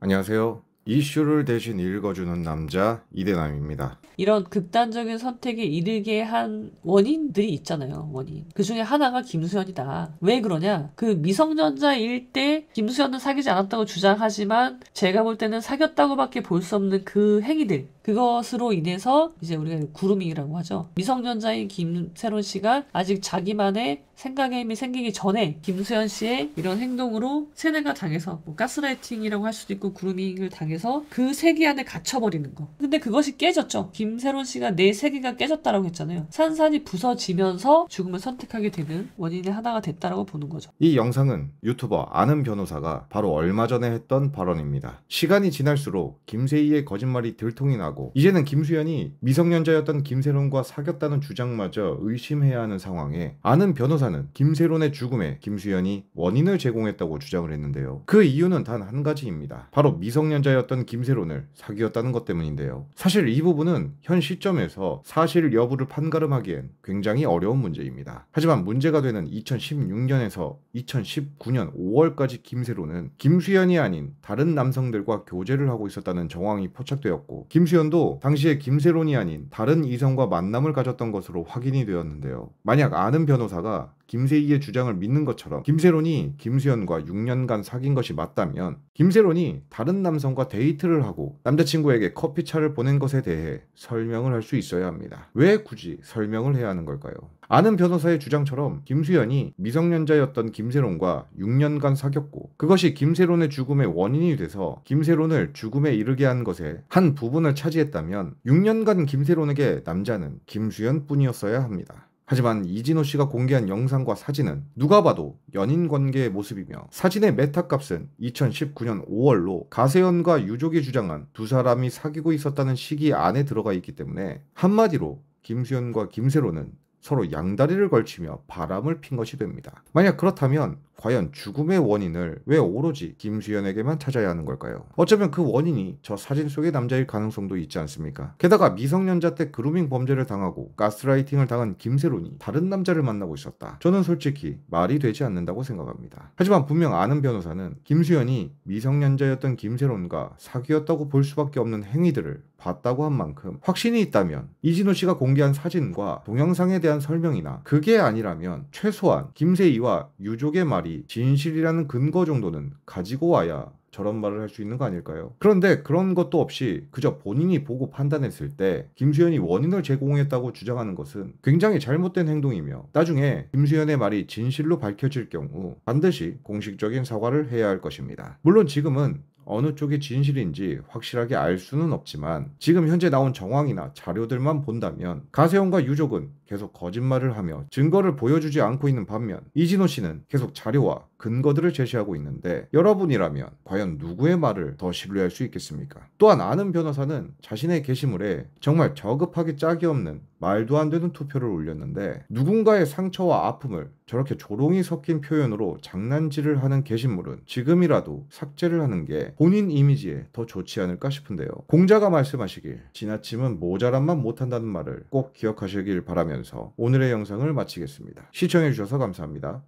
안녕하세요. 이슈를 대신 읽어주는 남자 이대남입니다. 이런 극단적인 선택에 이르게 한 원인들이 있잖아요. 원인. 그 중에 하나가 김수현이다. 왜 그러냐? 그 미성년자일 때 김수현은 사귀지 않았다고 주장하지만 제가 볼 때는 사귀었다고밖에 볼 수 없는 그 행위들. 그것으로 인해서 이제 우리가 구루밍이라고 하죠. 미성년자인 김세론 씨가 아직 자기만의 생각의 힘이 생기기 전에 김수현 씨의 이런 행동으로 세뇌가 당해서 뭐 가스라이팅이라고 할 수도 있고 구루밍을 당해서 그 세계 안에 갇혀버리는 거. 근데 그것이 깨졌죠. 김세론 씨가 내 세계가 깨졌다라고 했잖아요. 산산이 부서지면서 죽음을 선택하게 되는 원인의 하나가 됐다라고 보는 거죠. 이 영상은 유튜버 아는 변호사가 바로 얼마 전에 했던 발언입니다. 시간이 지날수록 김세희의 거짓말이 들통이 나고 이제는 김수현이 미성년자였던 김세론과 사귀었다는 주장마저 의심해야 하는 상황에 아는 변호사는 김세론의 죽음에 김수현이 원인을 제공했다고 주장을 했는데요. 그 이유는 단 한 가지입니다. 바로 미성년자였던 김세론을 사귀었다는 것 때문인데요. 사실 이 부분은 현 시점에서 사실 여부를 판가름하기엔 굉장히 어려운 문제입니다. 하지만 문제가 되는 2016년에서 2019년 5월까지 김세론은 김수현이 아닌 다른 남성들과 교제를 하고 있었다는 정황이 포착되었고 김수현도 당시에 김세론이 아닌 다른 이성과 만남을 가졌던 것으로 확인이 되었는데요. 만약 아는 변호사가 김세희의 주장을 믿는 것처럼 김세론이 김수현과 6년간 사귄 것이 맞다면 김세론이 다른 남성과 데이트를 하고 남자친구에게 커피차를 보낸 것에 대해 설명을 할 수 있어야 합니다. 왜 굳이 설명을 해야 하는 걸까요? 아는 변호사의 주장처럼 김수현이 미성년자였던 김세론과 6년간 사귀었고 그것이 김세론의 죽음의 원인이 돼서 김세론을 죽음에 이르게 한 것에 한 부분을 차지했다면 6년간 김세론에게 남자는 김수현뿐이었어야 합니다. 하지만 이진호 씨가 공개한 영상과 사진은 누가 봐도 연인 관계의 모습이며 사진의 메타값은 2019년 5월로 가세현과 유족이 주장한 두 사람이 사귀고 있었다는 시기 안에 들어가 있기 때문에 한마디로 김수현과 김세론은 서로 양다리를 걸치며 바람을 핀 것이 됩니다. 만약 그렇다면 과연 죽음의 원인을 왜 오로지 김수현에게만 찾아야 하는 걸까요? 어쩌면 그 원인이 저 사진 속의 남자일 가능성도 있지 않습니까? 게다가 미성년자 때 그루밍 범죄를 당하고 가스라이팅을 당한 김세론이 다른 남자를 만나고 있었다. 저는 솔직히 말이 되지 않는다고 생각합니다. 하지만 분명 아는 변호사는 김수현이 미성년자였던 김세론과 사귀었다고 볼 수밖에 없는 행위들을 봤다고 한 만큼 확신이 있다면 이진호 씨가 공개한 사진과 동영상에 대한 설명이나 그게 아니라면 최소한 김세희와 유족의 말이 진실이라는 근거 정도는 가지고 와야 저런 말을 할 수 있는 거 아닐까요? 그런데 그런 것도 없이 그저 본인이 보고 판단했을 때 김수현이 원인을 제공했다고 주장하는 것은 굉장히 잘못된 행동이며 나중에 김수현의 말이 진실로 밝혀질 경우 반드시 공식적인 사과를 해야 할 것입니다. 물론 지금은 어느 쪽이 진실인지 확실하게 알 수는 없지만 지금 현재 나온 정황이나 자료들만 본다면 가세현과 유족은 계속 거짓말을 하며 증거를 보여주지 않고 있는 반면 이진호 씨는 계속 자료와 근거들을 제시하고 있는데 여러분이라면 과연 누구의 말을 더 신뢰할 수 있겠습니까? 또한 아는 변호사는 자신의 게시물에 정말 저급하기 짝이 없는 말도 안 되는 투표를 올렸는데 누군가의 상처와 아픔을 저렇게 조롱이 섞인 표현으로 장난질을 하는 게시물은 지금이라도 삭제를 하는 게 본인 이미지에 더 좋지 않을까 싶은데요. 공자가 말씀하시길 지나침은 모자란만 못한다는 말을 꼭 기억하시길 바라면서 오늘의 영상을 마치겠습니다. 시청해주셔서 감사합니다.